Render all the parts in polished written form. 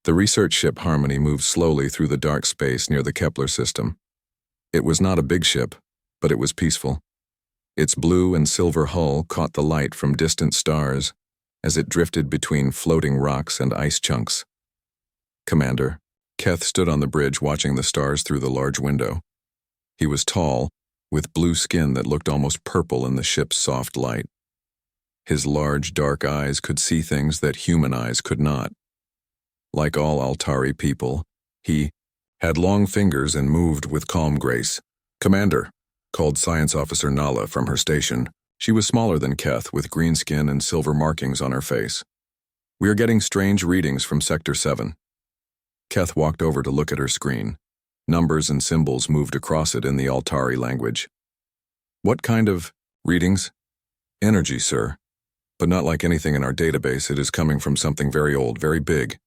The research ship Harmony moved slowly through the dark space near the Kepler system. It was not a big ship, but it was peaceful. Its blue and silver hull caught the light from distant stars as it drifted between floating rocks and ice chunks. Commander, Keth stood on the bridge watching the stars through the large window. He was tall, with blue skin that looked almost purple in the ship's soft light. His large, dark eyes could see things that human eyes could not. Like all Altari people, he had long fingers and moved with calm grace. "Commander," called Science Officer Nala from her station. She was smaller than Keth, with green skin and silver markings on her face. "We are getting strange readings from Sector 7. Keth walked over to look at her screen. Numbers and symbols moved across it in the Altari language. "What kind of readings?" "Energy, sir. But not like anything in our database. It is coming from something very old, very big."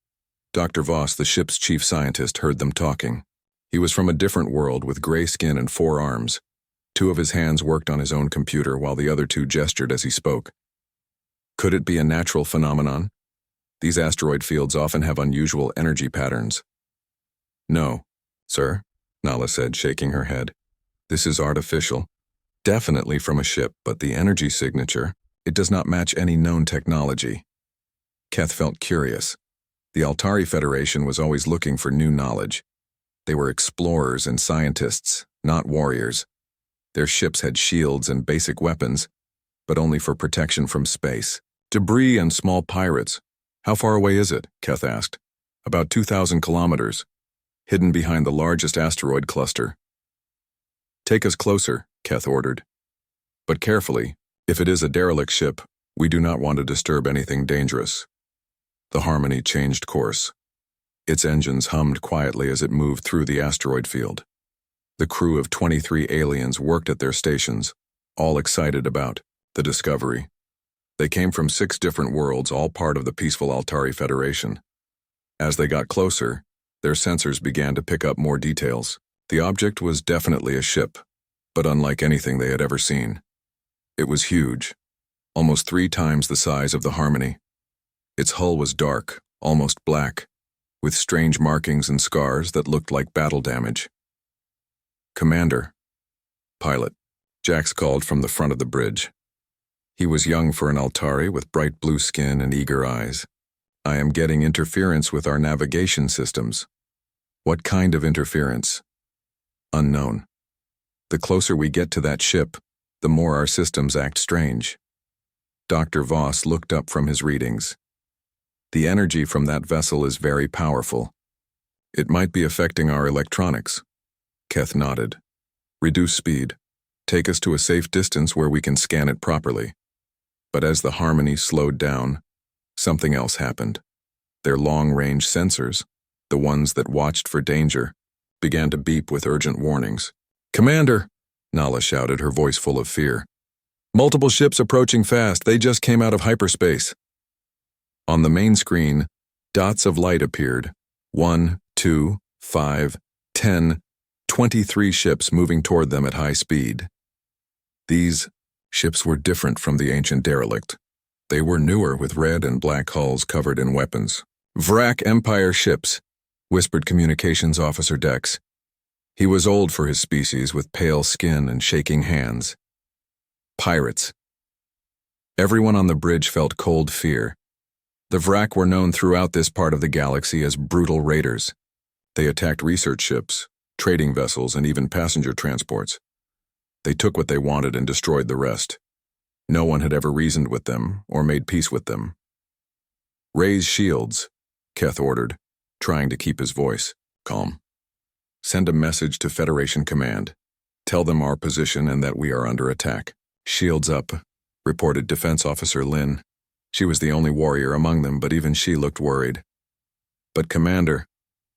Dr. Voss, the ship's chief scientist, heard them talking. He was from a different world with gray skin and 4 arms. 2 of his hands worked on his own computer while the other 2 gestured as he spoke. Could it be a natural phenomenon? These asteroid fields often have unusual energy patterns. "No, sir," Nala said, shaking her head. "This is artificial. Definitely from a ship, but the energy signature, it does not match any known technology." Keth felt curious. The Altari Federation was always looking for new knowledge. They were explorers and scientists, not warriors. Their ships had shields and basic weapons, but only for protection from space. "Debris and small pirates. How far away is it?" Keth asked. "About 2,000 kilometers, hidden behind the largest asteroid cluster." "Take us closer," Keth ordered. "But carefully. If it is a derelict ship, we do not want to disturb anything dangerous." The Harmony changed course. Its engines hummed quietly as it moved through the asteroid field. The crew of 23 aliens worked at their stations, all excited about the discovery. They came from 6 different worlds, all part of the peaceful Altari Federation. As they got closer, their sensors began to pick up more details. The object was definitely a ship, but unlike anything they had ever seen. It was huge, almost 3 times the size of the Harmony. Its hull was dark, almost black, with strange markings and scars that looked like battle damage. "Commander." "Pilot," Jax called from the front of the bridge. He was young for an Altari with bright blue skin and eager eyes. "I am getting interference with our navigation systems." "What kind of interference?" "Unknown. The closer we get to that ship, the more our systems act strange." Dr. Voss looked up from his readings. "The energy from that vessel is very powerful. It might be affecting our electronics." Keth nodded. "Reduce speed. Take us to a safe distance where we can scan it properly." But as the Harmony slowed down, something else happened. Their long-range sensors, the ones that watched for danger, began to beep with urgent warnings. "Commander!" Nala shouted, her voice full of fear. "Multiple ships approaching fast. They just came out of hyperspace." On the main screen, dots of light appeared. 1, 2, 5, 10, 23 ships moving toward them at high speed. These ships were different from the ancient derelict. They were newer, with red and black hulls covered in weapons. "Vrak Empire ships," whispered Communications Officer Dex. He was old for his species, with pale skin and shaking hands. "Pirates." Everyone on the bridge felt cold fear. The Vrak were known throughout this part of the galaxy as brutal raiders. They attacked research ships, trading vessels, and even passenger transports. They took what they wanted and destroyed the rest. No one had ever reasoned with them or made peace with them. "Raise shields," Keth ordered, trying to keep his voice calm. "Send a message to Federation Command. Tell them our position and that we are under attack." "Shields up," reported Defense Officer Lin. She was the only warrior among them, but even she looked worried. "But Commander,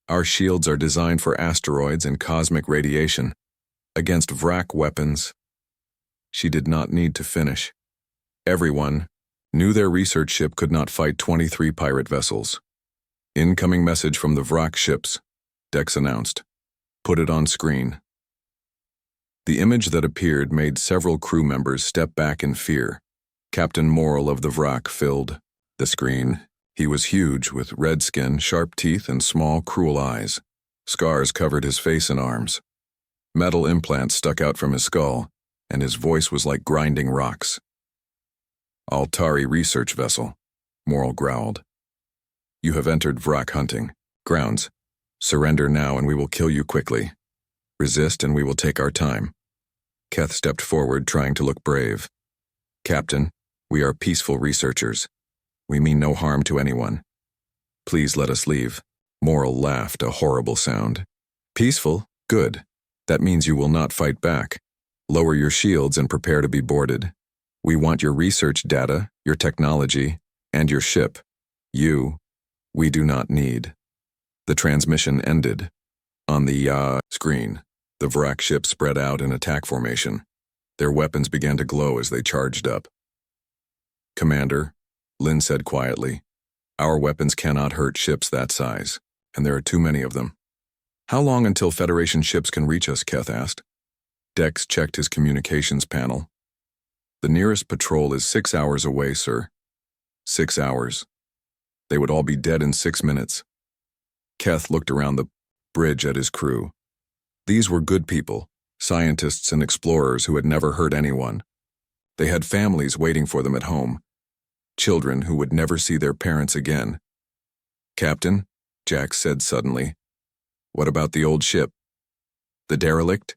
our shields are designed for asteroids and cosmic radiation, against Vrak weapons." She did not need to finish. Everyone knew their research ship could not fight 23 pirate vessels. "Incoming message from the Vrak ships," Dex announced. "Put it on screen." The image that appeared made several crew members step back in fear. Captain Morrill of the Vrak filled the screen. He was huge, with red skin, sharp teeth, and small, cruel eyes. Scars covered his face and arms. Metal implants stuck out from his skull, and his voice was like grinding rocks. "Altari research vessel," Morrell growled. "You have entered Vrak hunting grounds. Surrender now and we will kill you quickly. Resist and we will take our time." Keth stepped forward, trying to look brave. "Captain, we are peaceful researchers. We mean no harm to anyone. Please let us leave." Morrell laughed, a horrible sound. "Peaceful? Good. That means you will not fight back. Lower your shields and prepare to be boarded. We want your research data, your technology, and your ship. We do not need." The transmission ended. On the screen, the Vrak ship spread out in attack formation. Their weapons began to glow as they charged up. "Commander," Lynn said quietly, "our weapons cannot hurt ships that size, and there are too many of them." "How long until Federation ships can reach us?" Keth asked. Dex checked his communications panel. "The nearest patrol is 6 hours away, sir." 6 hours. They would all be dead in 6 minutes. Keth looked around the bridge at his crew. These were good people, scientists and explorers who had never hurt anyone. They had families waiting for them at home, children who would never see their parents again. "Captain," Jack said suddenly, "what about the old ship? The derelict?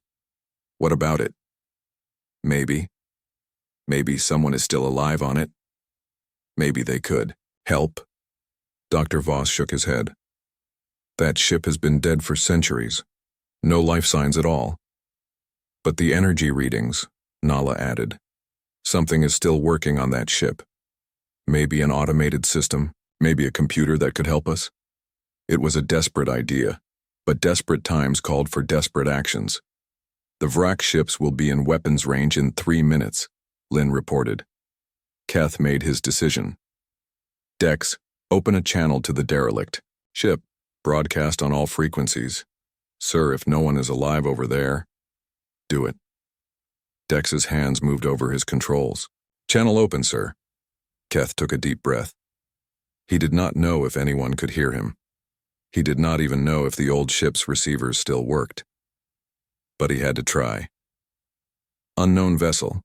What about it? Maybe someone is still alive on it. Maybe they could help." Dr. Voss shook his head. "That ship has been dead for centuries. No life signs at all." "But the energy readings," Nala added. "Something is still working on that ship. Maybe an automated system, maybe a computer that could help us." It was a desperate idea, but desperate times called for desperate actions. "The Vrak ships will be in weapons range in 3 minutes, Lynn reported. Keth made his decision. "Dex, open a channel to the derelict. Ship, broadcast on all frequencies. Sir, if no one is alive over there, do it." Dex's hands moved over his controls. "Channel open, sir." Keth took a deep breath. He did not know if anyone could hear him. He did not even know if the old ship's receivers still worked. But he had to try. "Unknown vessel.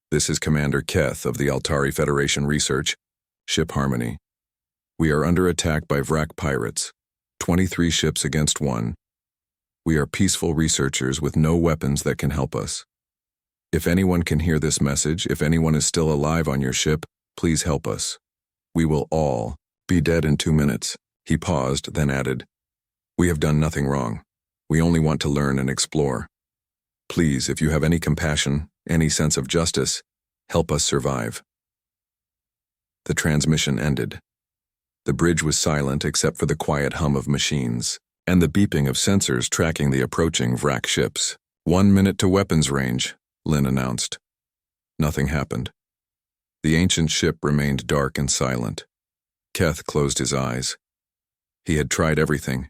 This is Commander Keth of the Altari Federation Research, Ship Harmony. We are under attack by Vrak pirates. 23 ships against 1. We are peaceful researchers with no weapons that can help us. If anyone can hear this message, if anyone is still alive on your ship, please help us. We will all be dead in 2 minutes." He paused, then added, "We have done nothing wrong. We only want to learn and explore. Please, if you have any compassion, any sense of justice, help us survive." The transmission ended. The bridge was silent except for the quiet hum of machines and the beeping of sensors tracking the approaching Vrak ships. 1 minute to weapons range, Lynn announced. Nothing happened. The ancient ship remained dark and silent. Keth closed his eyes. He had tried everything.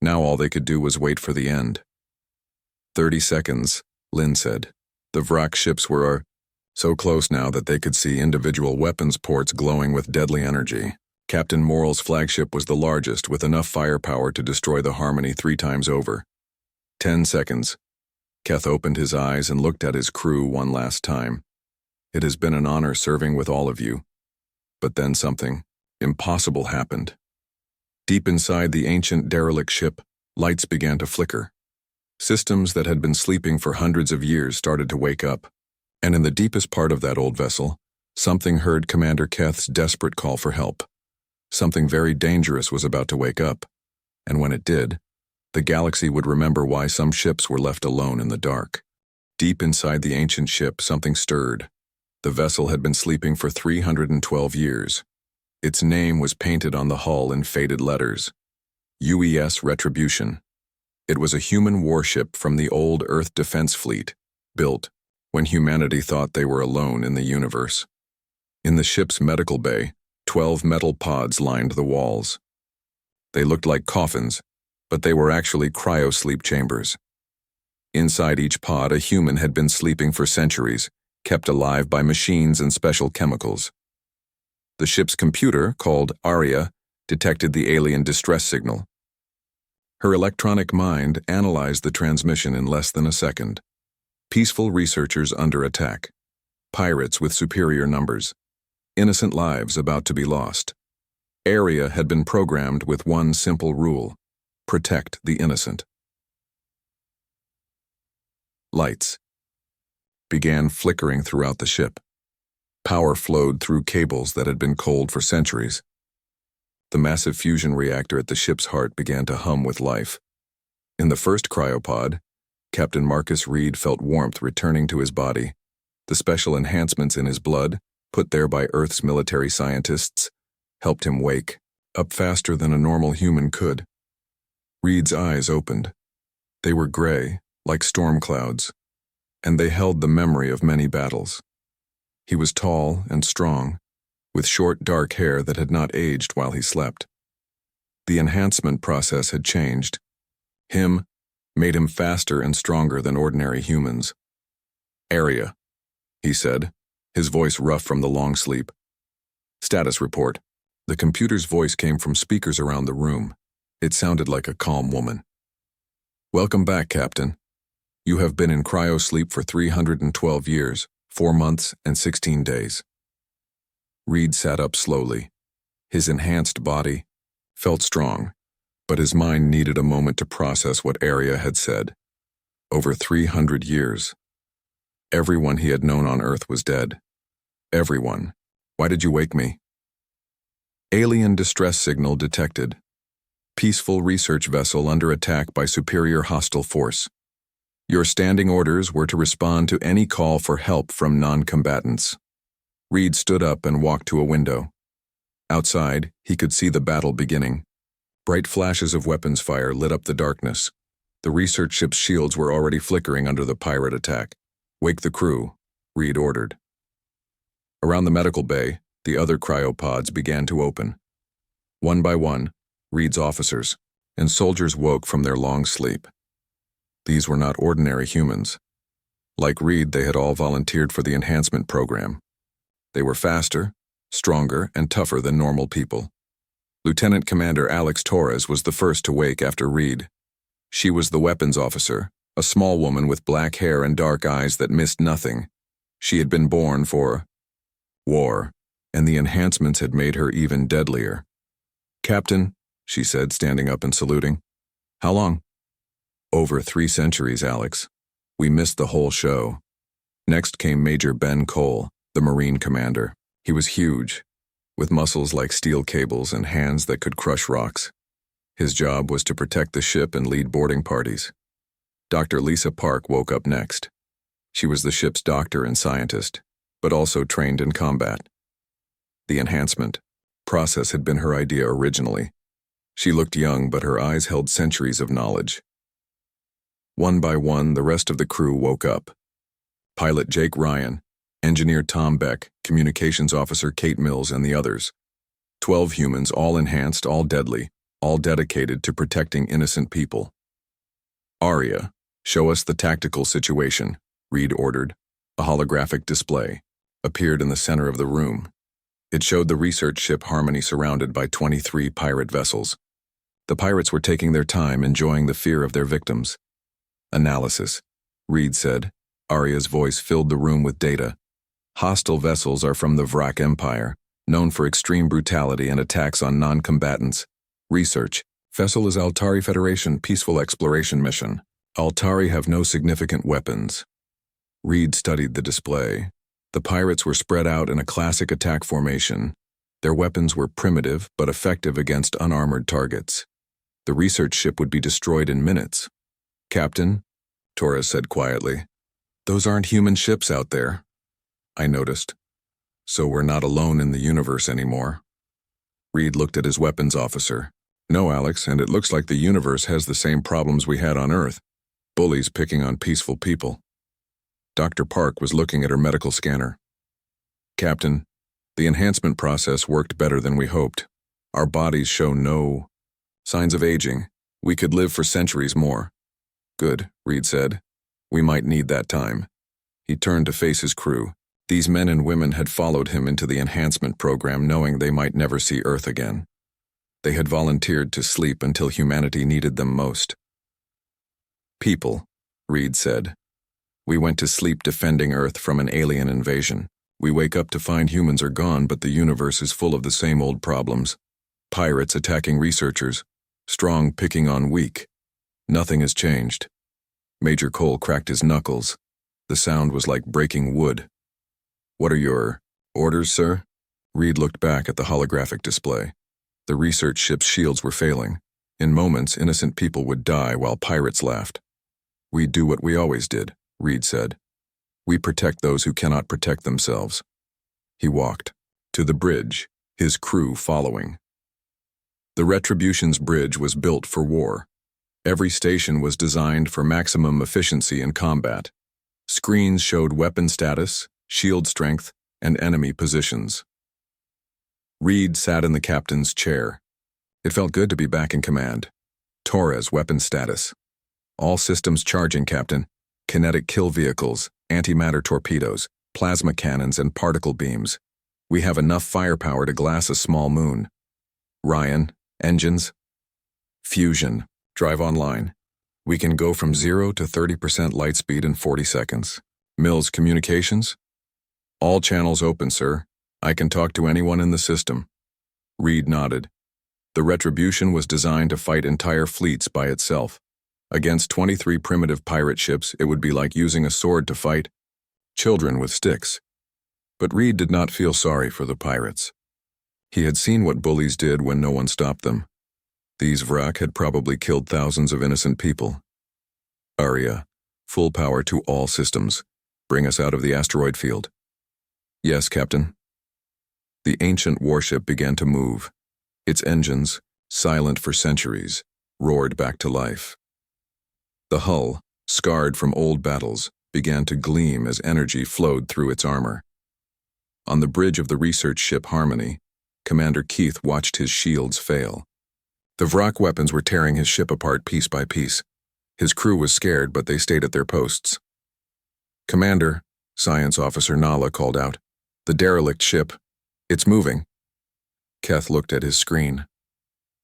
Now all they could do was wait for the end. 30 seconds, Lynn said. The Vrak ships were so close now that they could see individual weapons ports glowing with deadly energy. Captain Morrell's flagship was the largest, with enough firepower to destroy the Harmony 3 times over. 10 seconds. Keth opened his eyes and looked at his crew one last time. "It has been an honor serving with all of you." But then something impossible happened. Deep inside the ancient derelict ship, lights began to flicker. Systems that had been sleeping for hundreds of years started to wake up. And in the deepest part of that old vessel, something heard Commander Keth's desperate call for help. Something very dangerous was about to wake up, and when it did, the galaxy would remember why some ships were left alone in the dark. Deep inside the ancient ship, something stirred. The vessel had been sleeping for 312 years. Its name was painted on the hull in faded letters. UES Retribution. It was a human warship from the old Earth Defense Fleet, built when humanity thought they were alone in the universe. In the ship's medical bay, 12 metal pods lined the walls. They looked like coffins, but they were actually cryo-sleep chambers. Inside each pod, a human had been sleeping for centuries, kept alive by machines and special chemicals. The ship's computer, called Aria, detected the alien distress signal. Her electronic mind analyzed the transmission in less than a second. Peaceful researchers under attack. Pirates with superior numbers. Innocent lives about to be lost. Aria had been programmed with one simple rule: protect the innocent. Lights began flickering throughout the ship. Power flowed through cables that had been cold for centuries. The massive fusion reactor at the ship's heart began to hum with life. In the first cryopod, Captain Marcus Reed felt warmth returning to his body. The special enhancements in his blood, put there by Earth's military scientists, helped him wake, up faster than a normal human could. Reed's eyes opened. They were gray, like storm clouds, and they held the memory of many battles. He was tall and strong, with short dark hair that had not aged while he slept. The enhancement process had changed. Made him faster and stronger than ordinary humans. "Area," he said, his voice rough from the long sleep. "Status report." The computer's voice came from speakers around the room. It sounded like a calm woman. "Welcome back, Captain. You have been in cryosleep for 312 years, 4 months, and 16 days. Reed sat up slowly. His enhanced body felt strong, but his mind needed a moment to process what Aria had said. Over 300 years. Everyone he had known on Earth was dead. Everyone. Why did you wake me? Alien distress signal detected. Peaceful research vessel under attack by superior hostile force. Your standing orders were to respond to any call for help from non-combatants. Reed stood up and walked to a window. Outside, he could see the battle beginning. Bright flashes of weapons fire lit up the darkness. The research ship's shields were already flickering under the pirate attack. "Wake the crew," Reed ordered. Around the medical bay, the other cryopods began to open. One by one, Reed's officers and soldiers woke from their long sleep. These were not ordinary humans. Like Reed, they had all volunteered for the enhancement program. They were faster, stronger, and tougher than normal people. Lieutenant Commander Alex Torres was the first to wake after Reed. She was the weapons officer, a small woman with black hair and dark eyes that missed nothing. She had been born for war, and the enhancements had made her even deadlier. "Captain," she said, standing up and saluting. "How long?" "Over 3 centuries, Alex. We missed the whole show." Next came Major Ben Cole, the Marine commander. He was huge, with muscles like steel cables and hands that could crush rocks. His job was to protect the ship and lead boarding parties. Dr. Lisa Park woke up next. She was the ship's doctor and scientist, but also trained in combat. The enhancement process had been her idea originally. She looked young, but her eyes held centuries of knowledge. One by one, the rest of the crew woke up. Pilot Jake Ryan, Engineer Tom Beck, Communications Officer Kate Mills, and the others. 12 humans, all enhanced, all deadly, all dedicated to protecting innocent people. "Aria, show us the tactical situation," Reed ordered. A holographic display appeared in the center of the room. It showed the research ship Harmony surrounded by 23 pirate vessels. The pirates were taking their time, enjoying the fear of their victims. "Analysis," Reed said. Aria's voice filled the room with data. "Hostile vessels are from the Vrak Empire, known for extreme brutality and attacks on non-combatants. Research. Vessel is Altari Federation Peaceful Exploration Mission. Altari have no significant weapons." Reed studied the display. The pirates were spread out in a classic attack formation. Their weapons were primitive but effective against unarmored targets. The research ship would be destroyed in minutes. "Captain," Torres said quietly, "those aren't human ships out there." I noticed. "So we're not alone in the universe anymore." Reed looked at his weapons officer. "No, Alex, and it looks like the universe has the same problems we had on Earth. Bullies picking on peaceful people." Dr. Park was looking at her medical scanner. "Captain, the enhancement process worked better than we hoped. Our bodies show no signs of aging. We could live for centuries more." "Good," Reed said. "We might need that time." He turned to face his crew. These men and women had followed him into the enhancement program knowing they might never see Earth again. They had volunteered to sleep until humanity needed them most. People, Reed said. We went to sleep defending Earth from an alien invasion. We wake up to find humans are gone, but the universe is full of the same old problems. Pirates attacking researchers, strong picking on weak. Nothing has changed. Major Cole cracked his knuckles. The sound was like breaking wood. What are your orders, sir? Reed looked back at the holographic display. The research ship's shields were failing. In moments, innocent people would die while pirates laughed. We do what we always did, Reed said. We protect those who cannot protect themselves. He walked to the bridge, his crew following. The Retribution's bridge was built for war. Every station was designed for maximum efficiency in combat. Screens showed weapon status, shield strength, and enemy positions. Reed sat in the captain's chair. It felt good to be back in command. Torres, weapon status. All systems charging, Captain. Kinetic kill vehicles, antimatter torpedoes, plasma cannons, and particle beams. We have enough firepower to glass a small moon. Ryan, engines. Fusion, drive online. We can go from 0 to 30% light speed in 40 seconds. Mills, communications? All channels open, sir. I can talk to anyone in the system. Reed nodded. The Retribution was designed to fight entire fleets by itself. Against 23 primitive pirate ships, it would be like using a sword to fight children with sticks. But Reed did not feel sorry for the pirates. He had seen what bullies did when no one stopped them. These wrack had probably killed thousands of innocent people. Aria, full power to all systems. Bring us out of the asteroid field. Yes, Captain. The ancient warship began to move. Its engines, silent for centuries, roared back to life. The hull, scarred from old battles, began to gleam as energy flowed through its armor. On the bridge of the research ship Harmony, Commander Keith watched his shields fail. The Vrak weapons were tearing his ship apart piece by piece. His crew was scared, but they stayed at their posts. Commander, Science Officer Nala called out. The derelict ship. It's moving. Keth looked at his screen.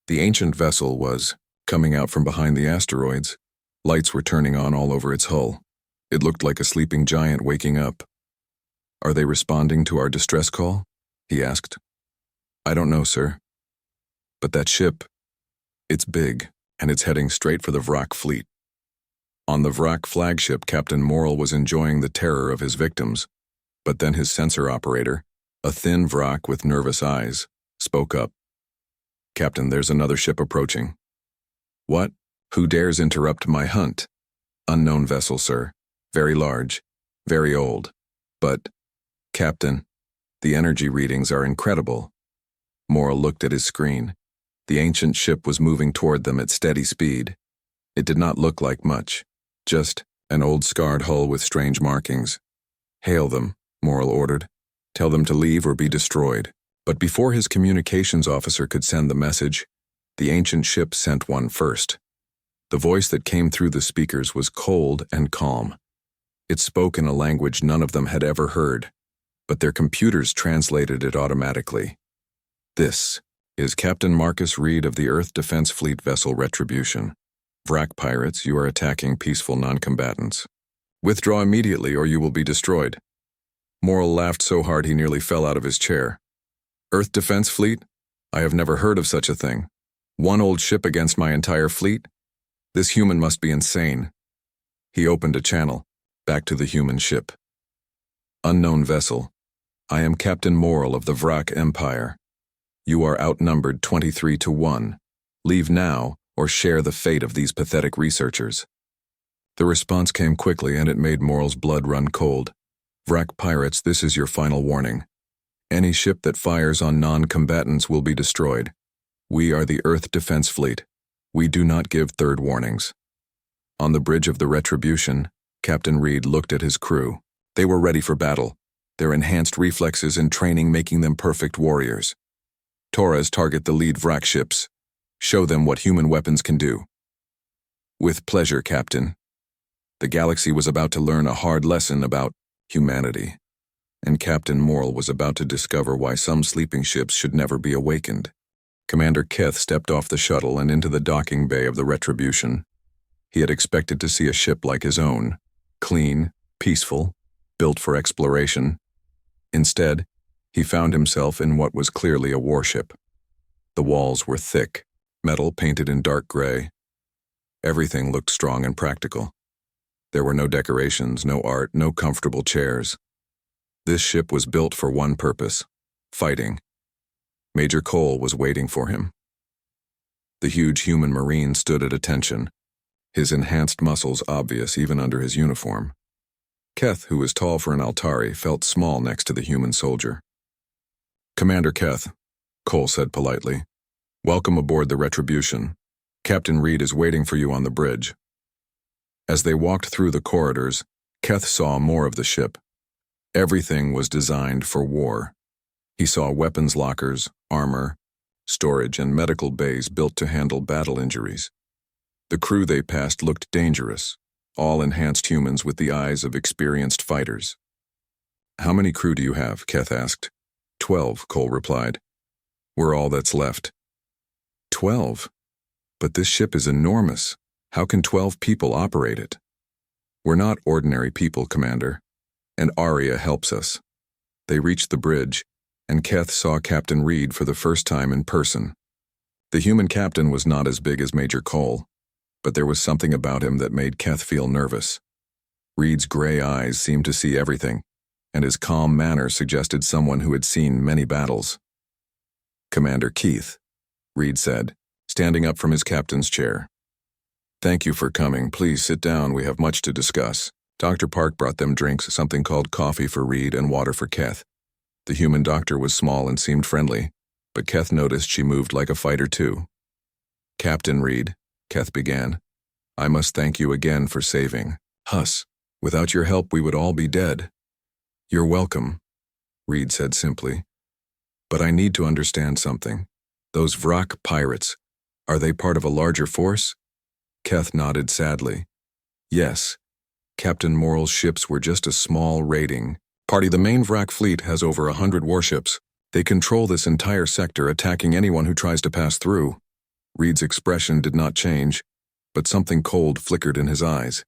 The ancient vessel was coming out from behind the asteroids. Lights were turning on all over its hull. It looked like a sleeping giant waking up. Are they responding to our distress call? He asked. I don't know, sir. But that ship, it's big, and it's heading straight for the Vrak fleet. On the Vrak flagship, Captain Morrill was enjoying the terror of his victims, but then his sensor operator, a thin Vrak with nervous eyes, spoke up. Captain, there's another ship approaching. What? Who dares interrupt my hunt? Unknown vessel, sir. Very large. Very old. But, Captain, the energy readings are incredible. Morrill looked at his screen. The ancient ship was moving toward them at steady speed. It did not look like much. Just an old scarred hull with strange markings. Hail them, Morrill ordered. Tell them to leave or be destroyed. But before his communications officer could send the message, the ancient ship sent one first. The voice that came through the speakers was cold and calm. It spoke in a language none of them had ever heard, but their computers translated it automatically. This is Captain Marcus Reed of the Earth Defense Fleet vessel Retribution. Vrak pirates, you are attacking peaceful non-combatants. Withdraw immediately or you will be destroyed. Morrill laughed so hard he nearly fell out of his chair. Earth Defense Fleet? I have never heard of such a thing. One old ship against my entire fleet? This human must be insane. He opened a channel, back to the human ship. Unknown vessel. I am Captain Morrill of the Vrak Empire. You are outnumbered 23 to 1. Leave now or share the fate of these pathetic researchers. The response came quickly and it made Morrill's blood run cold. Vrak pirates, this is your final warning. Any ship that fires on non-combatants will be destroyed. We are the Earth Defense Fleet. We do not give third warnings. On the bridge of the Retribution, Captain Reed looked at his crew. They were ready for battle, their enhanced reflexes and training making them perfect warriors. Torres, target the lead Vrak ships. Show them what human weapons can do. With pleasure, Captain. The galaxy was about to learn a hard lesson about humanity. and Captain Morrill was about to discover why some sleeping ships should never be awakened. Commander Keth stepped off the shuttle and into the docking bay of the Retribution. He had expected to see a ship like his own, clean, peaceful, built for exploration. Instead, he found himself in what was clearly a warship. The walls were thick, metal painted in dark gray. Everything looked strong and practical. There were no decorations, no art, no comfortable chairs. This ship was built for one purpose: fighting. Major Cole was waiting for him. The huge human marine stood at attention, his enhanced muscles obvious even under his uniform. Keth, who was tall for an Altari, felt small next to the human soldier. "Commander Keth," Cole said politely, "welcome aboard the Retribution. Captain Reed is waiting for you on the bridge." As they walked through the corridors, Keth saw more of the ship. Everything was designed for war. He saw weapons lockers, armor, storage, and medical bays built to handle battle injuries. The crew they passed looked dangerous, all enhanced humans with the eyes of experienced fighters. "How many crew do you have?" Keth asked. 12, Cole replied. "We're all that's left." 12? But this ship is enormous. How can 12 people operate it? "We're not ordinary people, Commander, and Aria helps us." They reached the bridge, and Keth saw Captain Reed for the first time in person. The human captain was not as big as Major Cole, but there was something about him that made Keth feel nervous. Reed's gray eyes seemed to see everything, and his calm manner suggested someone who had seen many battles. "Commander Keith," Reed said, standing up from his captain's chair. "Thank you for coming. Please sit down. We have much to discuss." Dr. Park brought them drinks, something called coffee for Reed and water for Keth. The human doctor was small and seemed friendly, but Keth noticed she moved like a fighter too. "Captain Reed," Keth began, "I must thank you again for saving us. Without your help, we would all be dead." "You're welcome," Reed said simply. "But I need to understand something. Those Vrak pirates, are they part of a larger force?" Keth nodded sadly. "Yes. Captain Morrill's ships were just a small raiding party. The main Vrak fleet has over 100 warships. They control this entire sector, attacking anyone who tries to pass through." Reed's expression did not change, but something cold flickered in his eyes.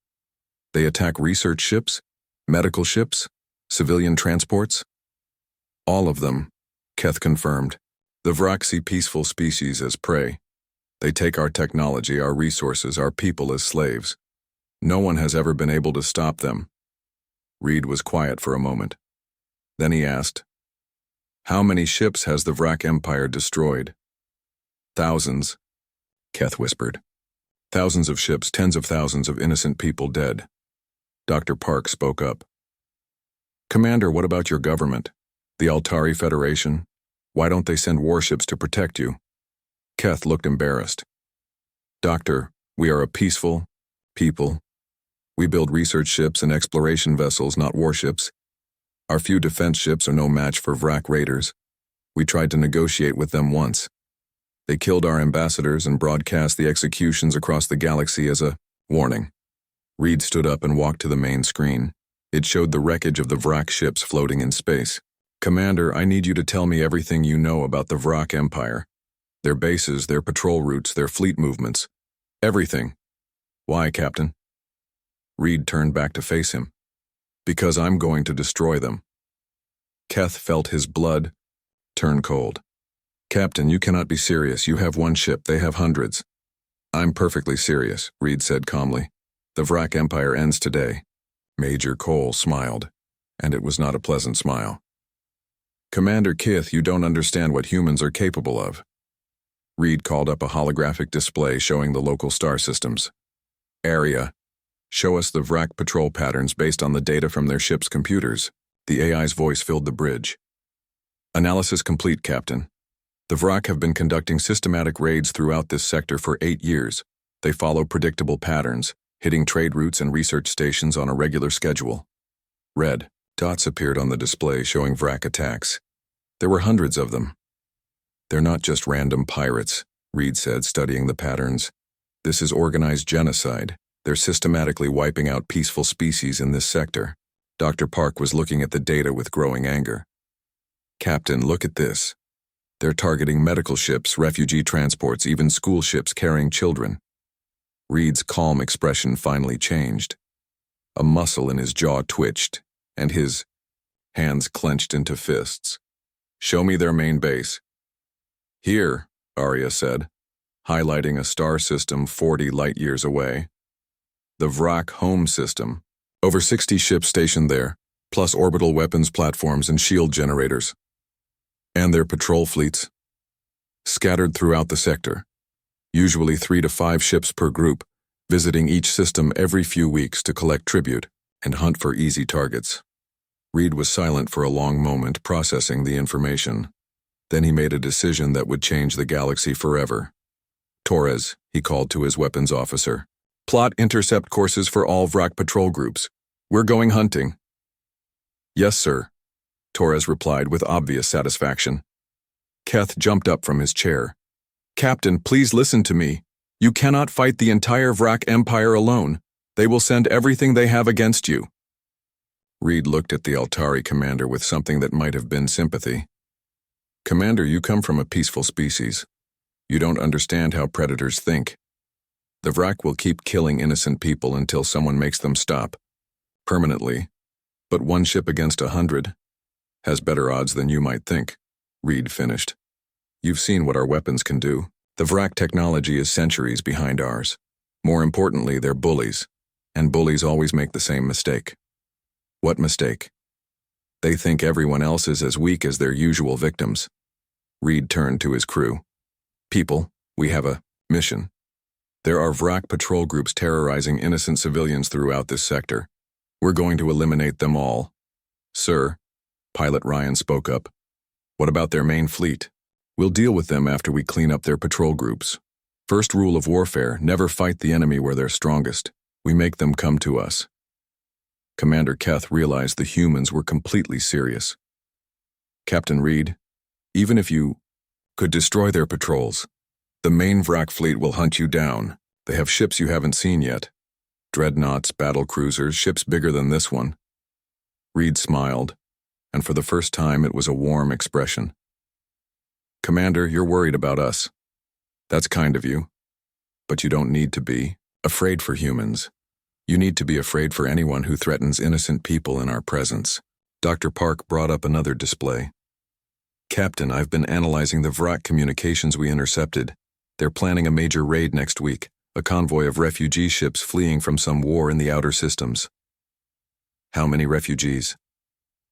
"They attack research ships, medical ships, civilian transports?" "All of them," Keth confirmed. "The Vrak see peaceful species as prey. They take our technology, our resources, our people as slaves. No one has ever been able to stop them." Reed was quiet for a moment. Then he asked, "How many ships has the Vrak Empire destroyed?" "Thousands," Keth whispered. "Thousands of ships, tens of thousands of innocent people dead." Dr. Park spoke up. "Commander, what about your government? The Altari Federation? Why don't they send warships to protect you?" Keth looked embarrassed. "Doctor, we are a peaceful people. We build research ships and exploration vessels, not warships. Our few defense ships are no match for Vrak raiders. We tried to negotiate with them once. They killed our ambassadors and broadcast the executions across the galaxy as a warning." Reed stood up and walked to the main screen. It showed the wreckage of the Vrak ships floating in space. "Commander, I need you to tell me everything you know about the Vrak Empire. Their bases, their patrol routes, their fleet movements. Everything." "Why, Captain?" Reed turned back to face him. "Because I'm going to destroy them." Keth felt his blood turn cold. "Captain, you cannot be serious. You have one ship, they have hundreds." "I'm perfectly serious," Reed said calmly. "The Vrak Empire ends today." Major Cole smiled, and it was not a pleasant smile. "Commander Kith, you don't understand what humans are capable of." Reed called up a holographic display showing the local star systems. "Area, show us the Vrak patrol patterns based on the data from their ship's computers." The AI's voice filled the bridge. "Analysis complete, Captain. The Vrak have been conducting systematic raids throughout this sector for 8 years. They follow predictable patterns, hitting trade routes and research stations on a regular schedule." Red dots appeared on the display showing Vrak attacks. There were hundreds of them. "They're not just random pirates," Reed said, studying the patterns. "This is organized genocide. They're systematically wiping out peaceful species in this sector." Dr. Park was looking at the data with growing anger. Captain, look at this. They're targeting medical ships, refugee transports, even school ships carrying children. Reed's calm expression finally changed. A muscle in his jaw twitched, and his hands clenched into fists. Show me their main base. Here, Arya said, highlighting a star system 40 light-years away. The Vrak home system. Over 60 ships stationed there, plus orbital weapons platforms and shield generators. And their patrol fleets. Scattered throughout the sector. Usually 3 to 5 ships per group, visiting each system every few weeks to collect tribute and hunt for easy targets. Reed was silent for a long moment, processing the information. Then he made a decision that would change the galaxy forever. Torres, he called to his weapons officer. Plot intercept courses for all Vrak patrol groups. We're going hunting. Yes, sir, Torres replied with obvious satisfaction. Keth jumped up from his chair. Captain, please listen to me. You cannot fight the entire Vrak Empire alone. They will send everything they have against you. Reed looked at the Altari commander with something that might have been sympathy. Commander, you come from a peaceful species. You don't understand how predators think. The Vrak will keep killing innocent people until someone makes them stop. Permanently. But 1 ship against 100 has better odds than you might think, Reed finished. You've seen what our weapons can do. The Vrak technology is centuries behind ours. More importantly, they're bullies. And bullies always make the same mistake. What mistake? They think everyone else is as weak as their usual victims. Reed turned to his crew. People, we have a mission. There are Vrak patrol groups terrorizing innocent civilians throughout this sector. We're going to eliminate them all. Sir, Pilot Ryan spoke up. What about their main fleet? We'll deal with them after we clean up their patrol groups. First rule of warfare, never fight the enemy where they're strongest. We make them come to us. Commander Keth realized the humans were completely serious. Captain Reed, even if you could destroy their patrols, the main Vrak fleet will hunt you down. They have ships you haven't seen yet. Dreadnoughts, battle cruisers, ships bigger than this one. Reed smiled, and for the first time it was a warm expression. Commander, you're worried about us. That's kind of you. But you don't need to be afraid for humans. You need to be afraid for anyone who threatens innocent people in our presence. Dr. Park brought up another display. Captain, I've been analyzing the Vrak communications we intercepted. They're planning a major raid next week, a convoy of refugee ships fleeing from some war in the outer systems. How many refugees?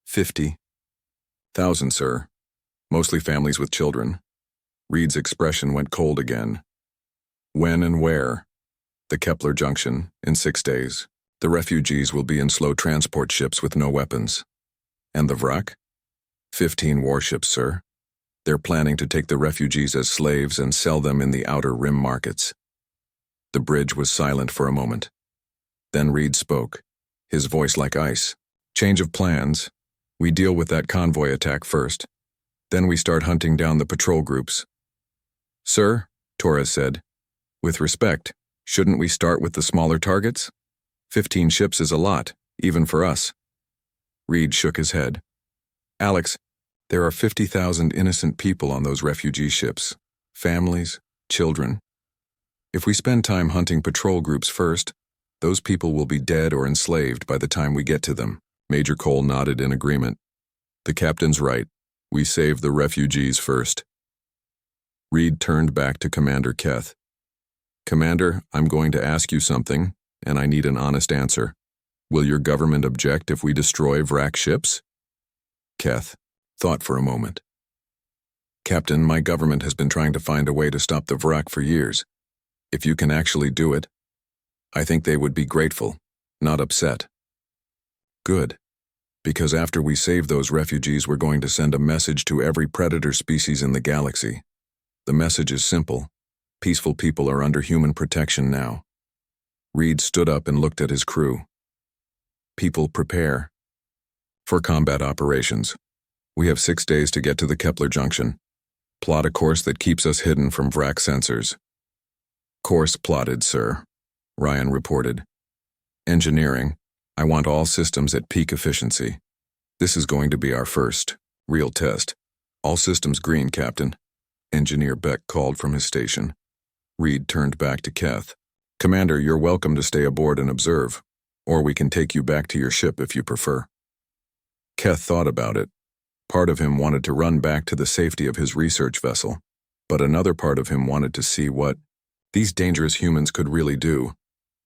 50,000, sir. Mostly families with children. Reed's expression went cold again. When and where? The Kepler Junction, in 6 days. The refugees will be in slow transport ships with no weapons. And the Vrak? 15 warships, sir. They're planning to take the refugees as slaves and sell them in the outer rim markets. The bridge was silent for a moment. Then Reed spoke, his voice like ice. Change of plans. We deal with that convoy attack first. Then we start hunting down the patrol groups. Sir, Torres said, with respect, shouldn't we start with the smaller targets? 15 ships is a lot, even for us. Reed shook his head. Alex, there are 50,000 innocent people on those refugee ships. Families, children. If we spend time hunting patrol groups first, those people will be dead or enslaved by the time we get to them. Major Cole nodded in agreement. The captain's right. We save the refugees first. Reed turned back to Commander Keth. Commander, I'm going to ask you something, and I need an honest answer. Will your government object if we destroy Vrak ships? Keth thought for a moment. Captain, my government has been trying to find a way to stop the Vrak for years. If you can actually do it, I think they would be grateful, not upset. Good. Because after we save those refugees, we're going to send a message to every predator species in the galaxy. The message is simple. Peaceful people are under human protection now. Reed stood up and looked at his crew. People prepare. For combat operations. We have 6 days to get to the Kepler Junction. Plot a course that keeps us hidden from Vrak sensors. Course plotted, sir, Ryan reported. Engineering. I want all systems at peak efficiency. This is going to be our first real test. All systems green, Captain. Engineer Beck called from his station. Reed turned back to Keth. Commander, you're welcome to stay aboard and observe, or we can take you back to your ship if you prefer. Keth thought about it. Part of him wanted to run back to the safety of his research vessel, but another part of him wanted to see what these dangerous humans could really do.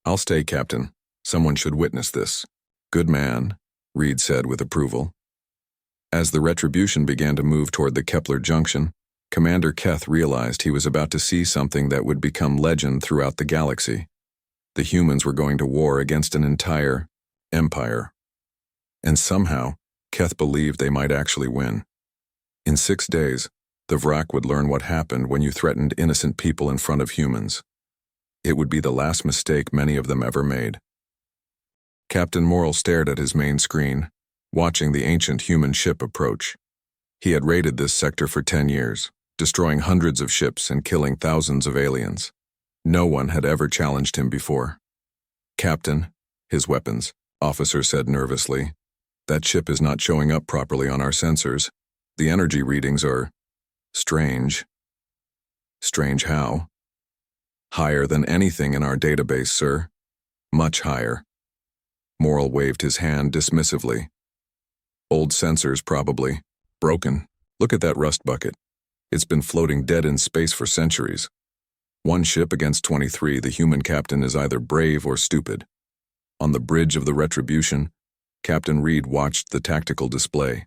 I'll stay, Captain. Someone should witness this. Good man, Reed said with approval. As the Retribution began to move toward the Kepler Junction, Commander Keth realized he was about to see something that would become legend throughout the galaxy. The humans were going to war against an entire empire. And somehow, Keth believed they might actually win. In 6 days, the Vrak would learn what happened when you threatened innocent people in front of humans. It would be the last mistake many of them ever made. Captain Morrell stared at his main screen, watching the ancient human ship approach. He had raided this sector for 10 years, destroying hundreds of ships and killing thousands of aliens. No one had ever challenged him before. Captain, his weapons officer said nervously, that ship is not showing up properly on our sensors. The energy readings are strange. Strange how? Higher than anything in our database, sir. Much higher. Morrell waved his hand dismissively. Old sensors, probably. Broken. Look at that rust bucket. It's been floating dead in space for centuries. 1 ship against 23, the human captain is either brave or stupid. On the bridge of the Retribution, Captain Reed watched the tactical display.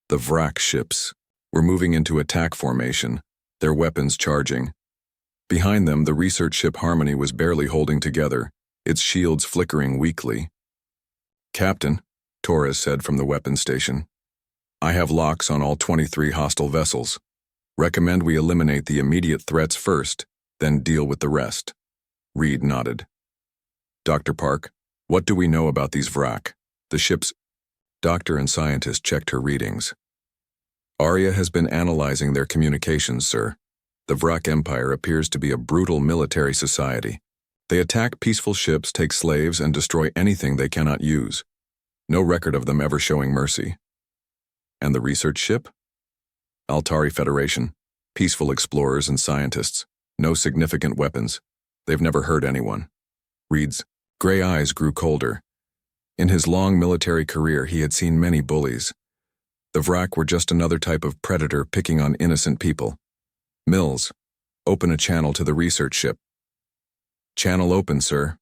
The Vrak ships were moving into attack formation, their weapons charging. Behind them, the research ship Harmony was barely holding together, its shields flickering weakly. Captain, Torres said from the weapons station, I have locks on all 23 hostile vessels. Recommend we eliminate the immediate threats first, then deal with the rest. Reed nodded. Dr. Park, what do we know about these Vrak? The ship's doctor and scientist checked her readings. Arya has been analyzing their communications, sir. The Vrak Empire appears to be a brutal military society. They attack peaceful ships, take slaves, and destroy anything they cannot use. No record of them ever showing mercy. And the research ship? Altari Federation. Peaceful explorers and scientists. No significant weapons. They've never hurt anyone. Reed's gray eyes grew colder. In his long military career, he had seen many bullies. The Vrak were just another type of predator picking on innocent people. Mills, open a channel to the research ship. Channel open, sir.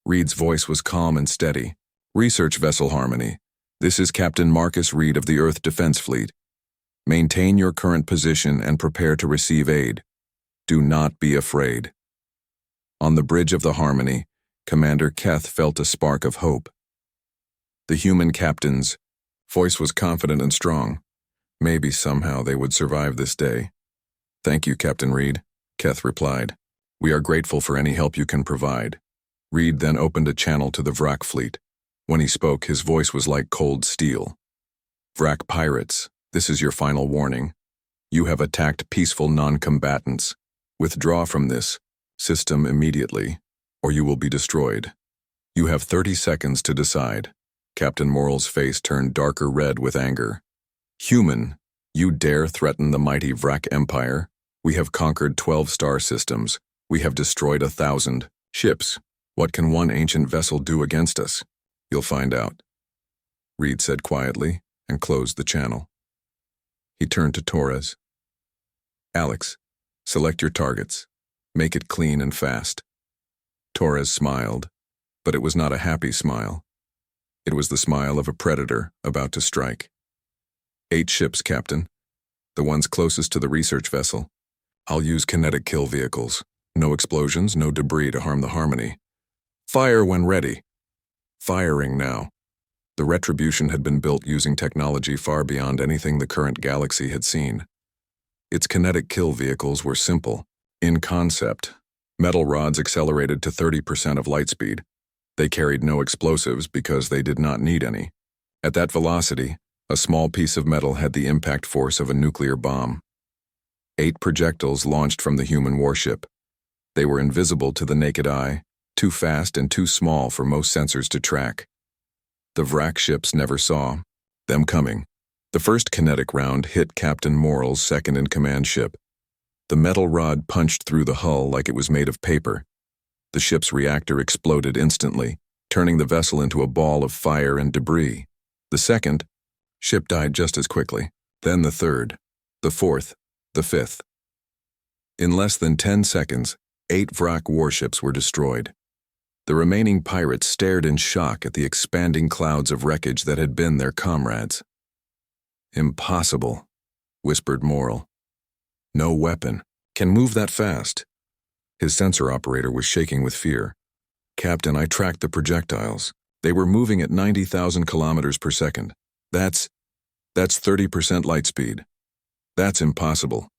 Reed's voice was calm and steady. Research vessel Harmony. This is Captain Marcus Reed of the Earth Defense Fleet. Maintain your current position and prepare to receive aid. Do not be afraid. On the bridge of the Harmony, Commander Keth felt a spark of hope. The human captain's voice was confident and strong. Maybe somehow they would survive this day. Thank you, Captain Reed, Keth replied. We are grateful for any help you can provide. Reed then opened a channel to the Vrak fleet. When he spoke, his voice was like cold steel. Vrak pirates, this is your final warning. You have attacked peaceful non-combatants. Withdraw from this system immediately, or you will be destroyed. You have 30 seconds to decide. Captain Morrell's face turned darker red with anger. Human, you dare threaten the mighty Vrak Empire? We have conquered 12 star systems. We have destroyed 1,000 ships. What can one ancient vessel do against us? You'll find out. Reed said quietly and closed the channel. He turned to Torres. Alex, select your targets. Make it clean and fast. Torres smiled, but it was not a happy smile. It was the smile of a predator about to strike. 8 ships, Captain. The ones closest to the research vessel. I'll use kinetic kill vehicles. No explosions, no debris to harm the Harmony. Fire when ready. Firing now. The Retribution had been built using technology far beyond anything the current galaxy had seen. Its kinetic kill vehicles were simple. In concept, metal rods accelerated to 30% of light speed. They carried no explosives because they did not need any. At that velocity, a small piece of metal had the impact force of a nuclear bomb. 8 projectiles launched from the human warship. They were invisible to the naked eye, too fast and too small for most sensors to track. The wrack ships never saw them coming. The first kinetic round hit Captain Morrell's second-in-command ship. The metal rod punched through the hull like it was made of paper. The ship's reactor exploded instantly, turning the vessel into a ball of fire and debris. The second ship died just as quickly. Then the third, the fourth, the fifth. In less than 10 seconds, 8 wrack warships were destroyed. The remaining pirates stared in shock at the expanding clouds of wreckage that had been their comrades. "Impossible," whispered Morrell. "No weapon can move that fast." His sensor operator was shaking with fear. "Captain, I tracked the projectiles. They were moving at 90,000 kilometers per second. That's 30% light speed. That's impossible.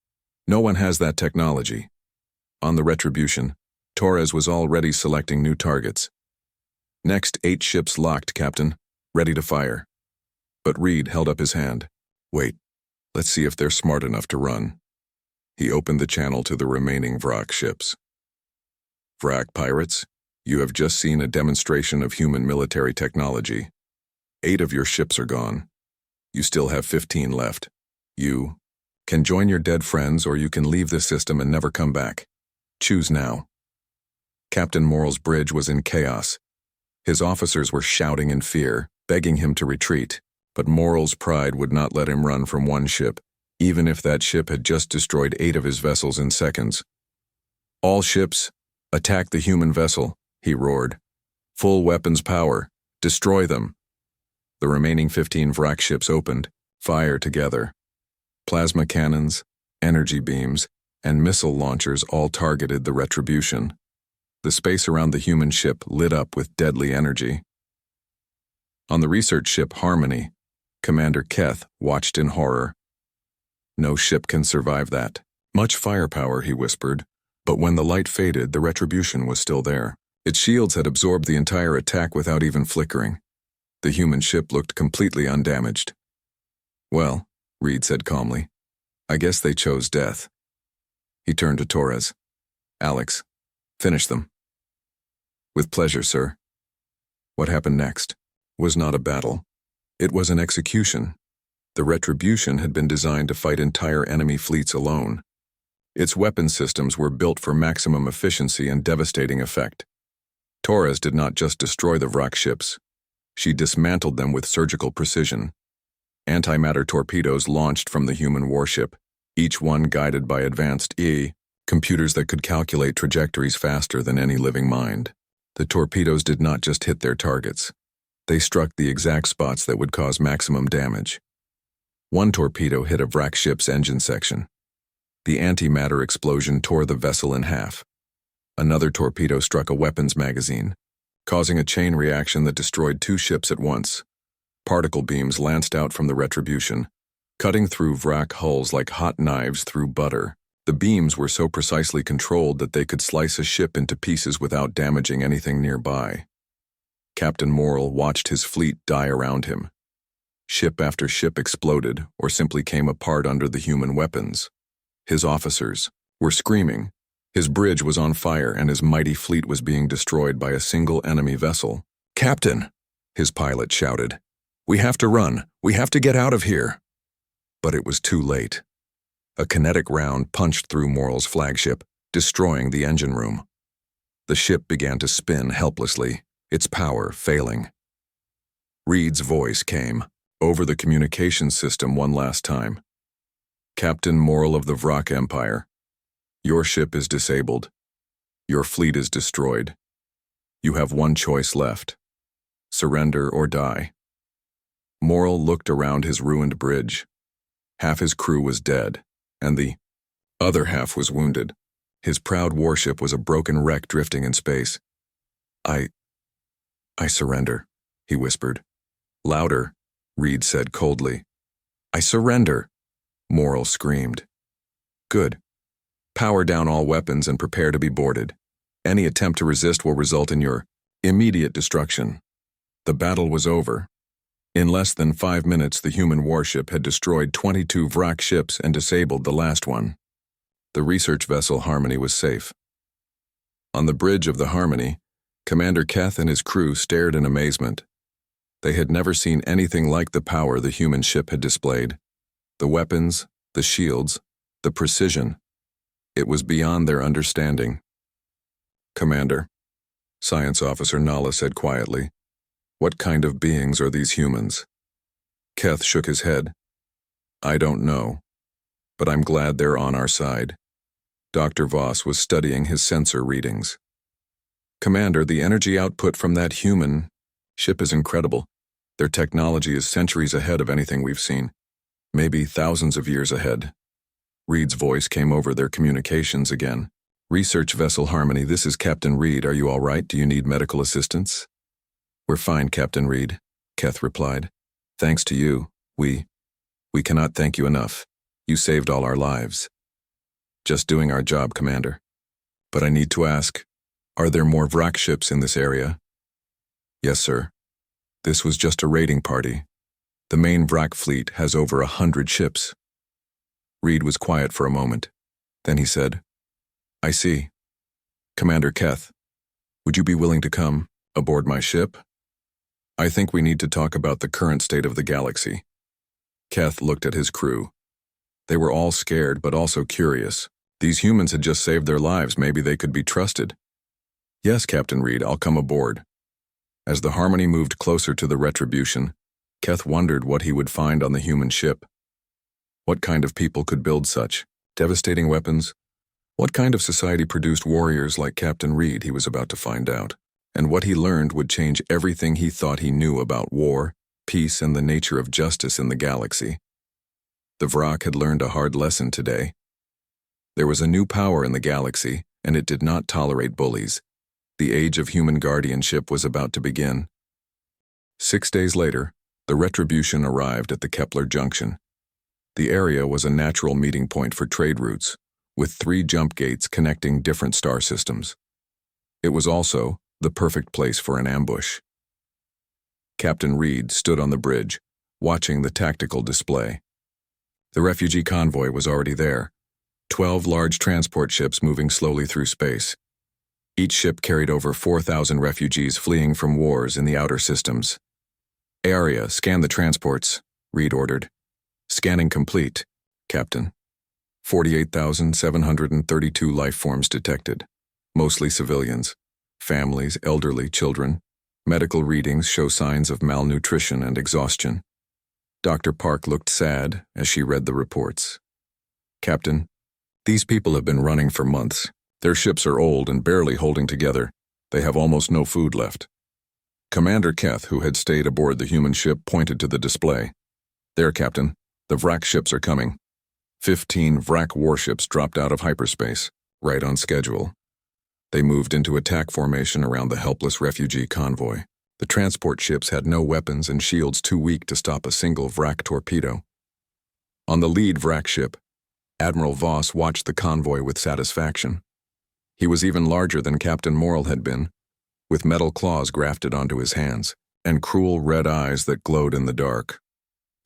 No one has that technology." On the Retribution, Torres was already selecting new targets. "Next 8 ships locked, Captain, ready to fire." But Reed held up his hand. "Wait, let's see if they're smart enough to run." He opened the channel to the remaining wrack ships. "Wrack pirates, you have just seen a demonstration of human military technology. 8 of your ships are gone. You still have 15 left. You can join your dead friends, or you can leave this system and never come back. Choose now." Captain Morrell's bridge was in chaos. His officers were shouting in fear, begging him to retreat, but Morrell's pride would not let him run from one ship, even if that ship had just destroyed 8 of his vessels in seconds. "All ships, attack the human vessel," he roared. "Full weapons power. Destroy them." The remaining 15 wrack ships opened fire together. Plasma cannons, energy beams, and missile launchers all targeted the Retribution. The space around the human ship lit up with deadly energy. On the research ship Harmony, Commander Keth watched in horror. "No ship can survive that. Much firepower," he whispered, but when the light faded, the Retribution was still there. Its shields had absorbed the entire attack without even flickering. The human ship looked completely undamaged. "Well," Reed said calmly, "I guess they chose death." He turned to Torres. "Alex, finish them." "With pleasure, sir." What happened next was not a battle. It was an execution. The Retribution had been designed to fight entire enemy fleets alone. Its weapon systems were built for maximum efficiency and devastating effect. Torres did not just destroy the wrack ships. She dismantled them with surgical precision. Antimatter torpedoes launched from the human warship, each one guided by advanced computers that could calculate trajectories faster than any living mind. The torpedoes did not just hit their targets. They struck the exact spots that would cause maximum damage. One torpedo hit a wrack ship's engine section. The antimatter explosion tore the vessel in half. Another torpedo struck a weapons magazine, causing a chain reaction that destroyed 2 ships at once. Particle beams lanced out from the Retribution, cutting through wrack hulls like hot knives through butter. The beams were so precisely controlled that they could slice a ship into pieces without damaging anything nearby. Captain Morrell watched his fleet die around him. Ship after ship exploded or simply came apart under the human weapons. His officers were screaming. His bridge was on fire and his mighty fleet was being destroyed by a single enemy vessel. "Captain," his pilot shouted, "we have to run. We have to get out of here." But it was too late. A kinetic round punched through Morrell's flagship, destroying the engine room. The ship began to spin helplessly, its power failing. Reed's voice came over the communications system one last time. "Captain Morrell of the Wrack Empire, your ship is disabled. Your fleet is destroyed. You have one choice left. Surrender or die." Morrell looked around his ruined bridge. Half his crew was dead, and the other half was wounded. His proud warship was a broken wreck drifting in space. I surrender," he whispered. "Louder," Reed said coldly. "I surrender," Morrell screamed. "Good. Power down all weapons and prepare to be boarded. Any attempt to resist will result in your immediate destruction." The battle was over. In less than 5 minutes, the human warship had destroyed 22 wrack ships and disabled the last one. The research vessel Harmony was safe. On the bridge of the Harmony, Commander Keth and his crew stared in amazement. They had never seen anything like the power the human ship had displayed. The weapons, the shields, the precision. It was beyond their understanding. "Commander," Science Officer Nala said quietly, "what kind of beings are these humans?" Keth shook his head. "I don't know, but I'm glad they're on our side." Dr. Voss was studying his sensor readings. "Commander, the energy output from that human ship is incredible. Their technology is centuries ahead of anything we've seen. Maybe thousands of years ahead." Reed's voice came over their communications again. "Research Vessel Harmony, this is Captain Reed. Are you all right? Do you need medical assistance?" "We're fine, Captain Reed," Keth replied. "Thanks to you, we cannot thank you enough. You saved all our lives." "Just doing our job, Commander. But I need to ask, are there more wrack ships in this area?" "Yes, sir. This was just a raiding party. The main wrack fleet has over 100 ships." Reed was quiet for a moment. Then he said, "I see. Commander Keth, would you be willing to come aboard my ship? I think we need to talk about the current state of the galaxy." Keth looked at his crew. They were all scared but also curious. These humans had just saved their lives. Maybe they could be trusted. "Yes, Captain Reed, I'll come aboard." As the Harmony moved closer to the Retribution, Keth wondered what he would find on the human ship. What kind of people could build such devastating weapons? What kind of society produced warriors like Captain Reed? He was about to find out. And what he learned would change everything he thought he knew about war, peace, and the nature of justice in the galaxy. The Vrak had learned a hard lesson today. There was a new power in the galaxy, and it did not tolerate bullies. The age of human guardianship was about to begin. 6 days later, the Retribution arrived at the Kepler Junction. The area was a natural meeting point for trade routes, with 3 jump gates connecting different star systems. It was also the perfect place for an ambush. Captain Reed stood on the bridge, watching the tactical display. The refugee convoy was already there, 12 large transport ships moving slowly through space. Each ship carried over 4,000 refugees fleeing from wars in the outer systems. "Area, scan the transports," Reed ordered. "Scanning complete, Captain." 48,732 life forms detected, mostly civilians, families, elderly, children. Medical readings show signs of malnutrition and exhaustion. Dr. Park looked sad as she read the reports. "Captain, these people have been running for months. Their ships are old and barely holding together. They have almost no food left." Commander Keth, who had stayed aboard the human ship, pointed to the display. "There, Captain, the Vrak ships are coming. 15 Vrak warships dropped out of hyperspace, right on schedule." They moved into attack formation around the helpless refugee convoy. The transport ships had no weapons and shields too weak to stop a single Vrak torpedo. On the lead Vrak ship, Admiral Voss watched the convoy with satisfaction. He was even larger than Captain Morrill had been, with metal claws grafted onto his hands, and cruel red eyes that glowed in the dark.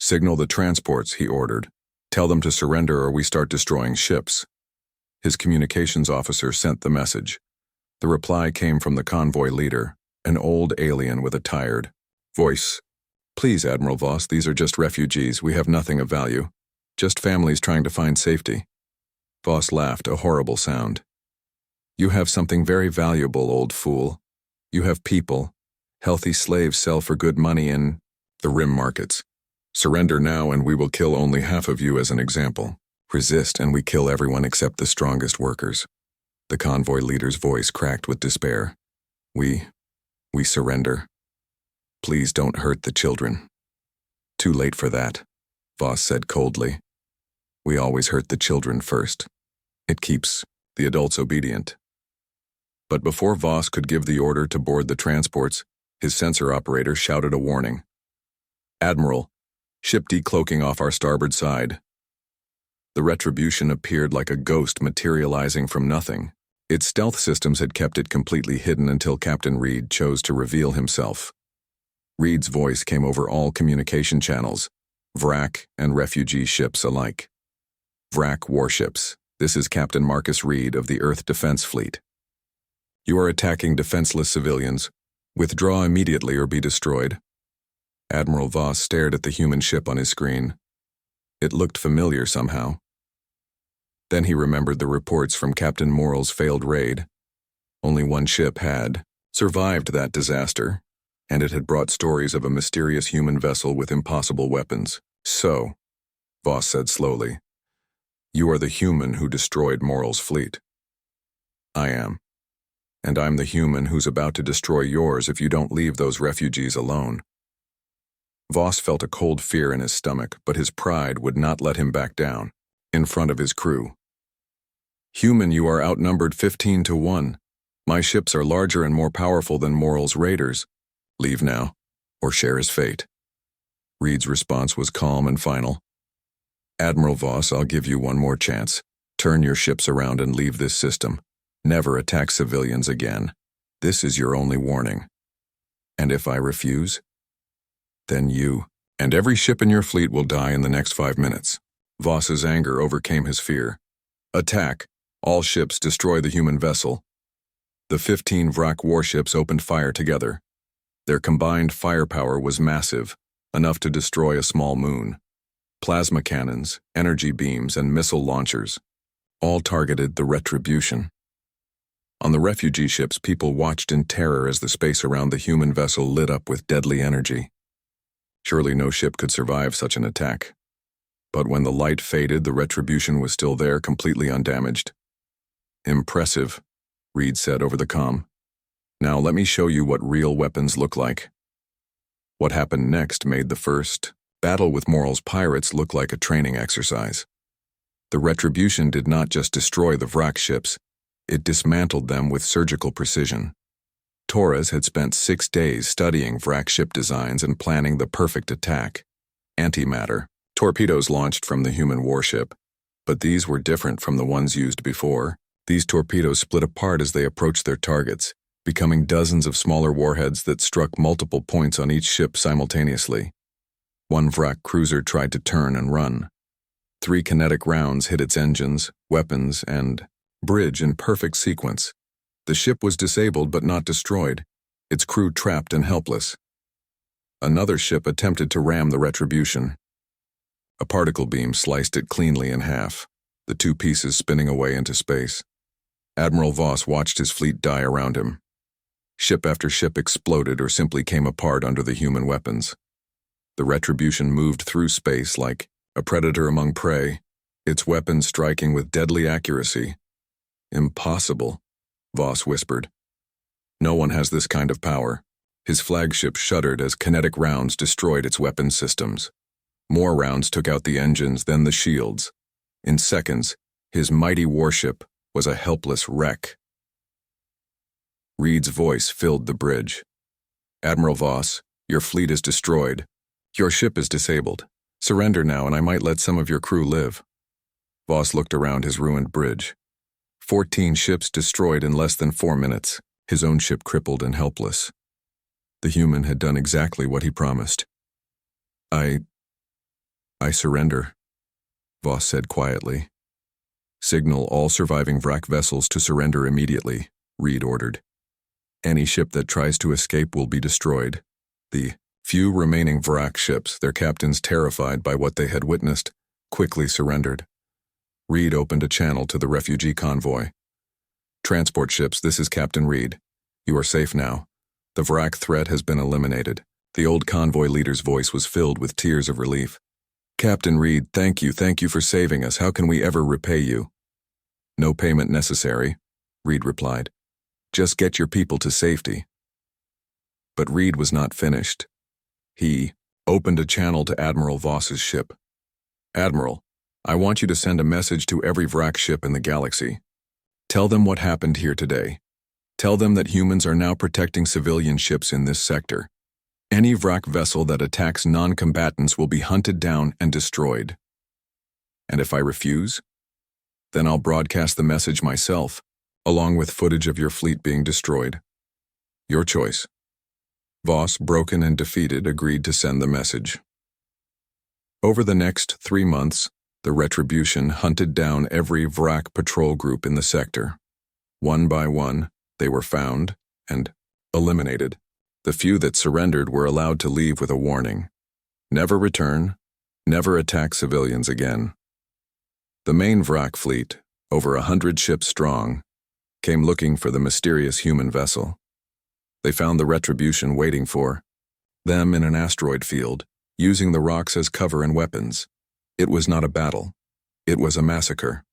"Signal the transports," he ordered. "Tell them to surrender or we start destroying ships." His communications officer sent the message. The reply came from the convoy leader, an old alien with a tired voice. "Please, Admiral Voss, these are just refugees. We have nothing of value. Just families trying to find safety." Voss laughed, a horrible sound. "You have something very valuable, old fool. You have people. Healthy slaves sell for good money in the Rim markets. Surrender now and we will kill only half of you as an example. Resist and we kill everyone except the strongest workers." The convoy leader's voice cracked with despair. We surrender. Please don't hurt the children." "Too late for that," Voss said coldly. "We always hurt the children first. It keeps the adults obedient." But before Voss could give the order to board the transports, his sensor operator shouted a warning. "Admiral, ship decloaking off our starboard side." The Retribution appeared like a ghost materializing from nothing. Its stealth systems had kept it completely hidden until Captain Reed chose to reveal himself. Reed's voice came over all communication channels, Vrak and refugee ships alike. "Vrak warships, this is Captain Marcus Reed of the Earth Defense Fleet." You are attacking defenseless civilians. Withdraw immediately or be destroyed. Admiral Voss stared at the human ship on his screen. It looked familiar somehow. Then he remembered the reports from Captain Morrell's failed raid. Only one ship had survived that disaster, and it had brought stories of a mysterious human vessel with impossible weapons. So, Voss said slowly, you are the human who destroyed Morrell's fleet. I am. And I'm the human who's about to destroy yours if you don't leave those refugees alone. Voss felt a cold fear in his stomach, but his pride would not let him back down, in front of his crew. Human, you are outnumbered 15-1. My ships are larger and more powerful than Morrell's raiders. Leave now, or share his fate. Reed's response was calm and final. Admiral Voss, I'll give you one more chance. Turn your ships around and leave this system. Never attack civilians again. This is your only warning. And if I refuse? Then you and every ship in your fleet will die in the next 5 minutes. Voss's anger overcame his fear. Attack. All ships destroy the human vessel. The 15 Vrak warships opened fire together. Their combined firepower was massive, enough to destroy a small moon. Plasma cannons, energy beams, and missile launchers all targeted the Retribution. On the refugee ships, people watched in terror as the space around the human vessel lit up with deadly energy. Surely no ship could survive such an attack. But when the light faded, the Retribution was still there, completely undamaged. Impressive, Reed said over the comm. Now let me show you what real weapons look like. What happened next made the first battle with Morrell's pirates look like a training exercise. The Retribution did not just destroy the Vrak ships, it dismantled them with surgical precision. Torres had spent 6 days studying Vrak ship designs and planning the perfect attack. Antimatter, torpedoes launched from the human warship, but these were different from the ones used before. These torpedoes split apart as they approached their targets, becoming dozens of smaller warheads that struck multiple points on each ship simultaneously. One Vrak cruiser tried to turn and run. 3 kinetic rounds hit its engines, weapons, and bridge in perfect sequence. The ship was disabled but not destroyed, its crew trapped and helpless. Another ship attempted to ram the Retribution. A particle beam sliced it cleanly in half, the 2 pieces spinning away into space. Admiral Voss watched his fleet die around him. Ship after ship exploded or simply came apart under the human weapons. The Retribution moved through space like a predator among prey, its weapons striking with deadly accuracy. Impossible, Voss whispered. No one has this kind of power. His flagship shuddered as kinetic rounds destroyed its weapon systems. More rounds took out the engines, then the shields. In seconds, his mighty warship was a helpless wreck. Reed's voice filled the bridge. Admiral Voss, your fleet is destroyed. Your ship is disabled. Surrender now and I might let some of your crew live. Voss looked around his ruined bridge. 14 ships destroyed in less than 4 minutes, his own ship crippled and helpless. The human had done exactly what he promised. I surrender, Voss said quietly. Signal all surviving Vrak vessels to surrender immediately, Reed ordered. Any ship that tries to escape will be destroyed. The few remaining Vrak ships, their captains terrified by what they had witnessed, quickly surrendered. Reed opened a channel to the refugee convoy. Transport ships, this is Captain Reed. You are safe now. The Vrak threat has been eliminated. The old convoy leader's voice was filled with tears of relief. Captain Reed, thank you for saving us. How can we ever repay you? No payment necessary, Reed replied. Just get your people to safety. But Reed was not finished. He opened a channel to Admiral Voss's ship. Admiral, I want you to send a message to every Vrak ship in the galaxy. Tell them what happened here today. Tell them that humans are now protecting civilian ships in this sector. Any Vrak vessel that attacks non-combatants will be hunted down and destroyed. And if I refuse? Then I'll broadcast the message myself, along with footage of your fleet being destroyed. Your choice. Voss, broken and defeated, agreed to send the message. Over the next 3 months, the Retribution hunted down every Vrak patrol group in the sector. One by one, They were found and eliminated. The few that surrendered were allowed to leave with a warning. Never return, never attack civilians again. The main wrack fleet, over 100 ships strong, came looking for the mysterious human vessel. They found the Retribution waiting for them in an asteroid field, using the rocks as cover and weapons. It was not a battle. It was a massacre.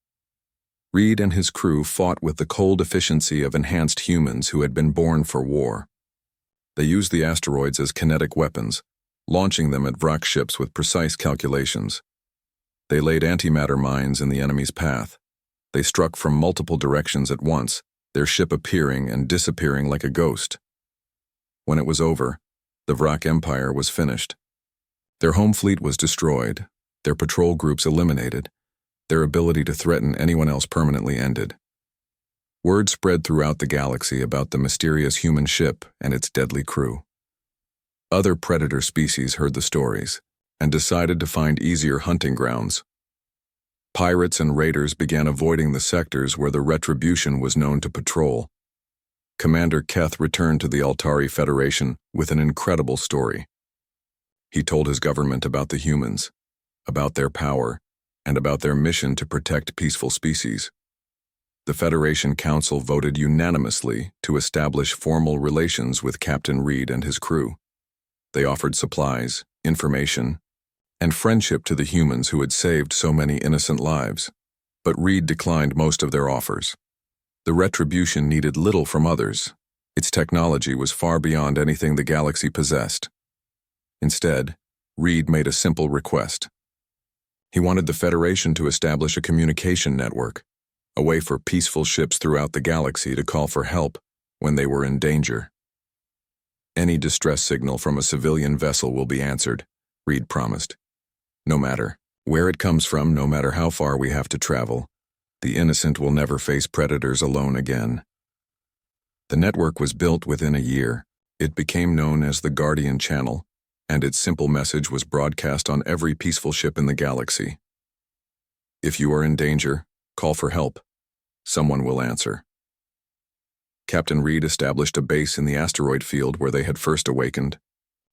Reed and his crew fought with the cold efficiency of enhanced humans who had been born for war. They used the asteroids as kinetic weapons, launching them at wreck ships with precise calculations. They laid antimatter mines in the enemy's path. They struck from multiple directions at once, their ship appearing and disappearing like a ghost. When it was over, the wreck empire was finished. Their home fleet was destroyed, their patrol groups eliminated, their ability to threaten anyone else permanently ended. Word spread throughout the galaxy about the mysterious human ship and its deadly crew. Other predator species heard the stories and decided to find easier hunting grounds. Pirates and raiders began avoiding the sectors where the Retribution was known to patrol. Commander Keth returned to the Altari Federation with an incredible story. He told his government about the humans, about their power, and about their mission to protect peaceful species. The Federation Council voted unanimously to establish formal relations with Captain Reed and his crew. They offered supplies, information, and friendship to the humans who had saved so many innocent lives. But Reed declined most of their offers. The Retribution needed little from others. Its technology was far beyond anything the galaxy possessed. Instead, Reed made a simple request. He wanted the Federation to establish a communication network, a way for peaceful ships throughout the galaxy to call for help when they were in danger. Any distress signal from a civilian vessel will be answered, Reed promised. No matter where it comes from, no matter how far we have to travel, the innocent will never face predators alone again. The network was built within a year. It became known as the Guardian Channel, and its simple message was broadcast on every peaceful ship in the galaxy. If you are in danger, call for help. Someone will answer. Captain Reed established a base in the asteroid field where they had first awakened.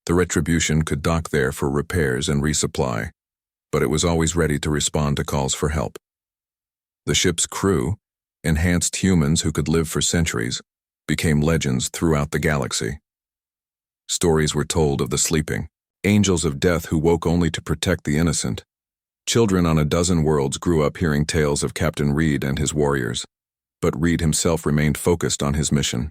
The Retribution could dock there for repairs and resupply, but it was always ready to respond to calls for help. The ship's crew, enhanced humans who could live for centuries, became legends throughout the galaxy. Stories were told of the sleeping, angels of death who woke only to protect the innocent. Children on a dozen worlds grew up hearing tales of Captain Reed and his warriors, but Reed himself remained focused on his mission.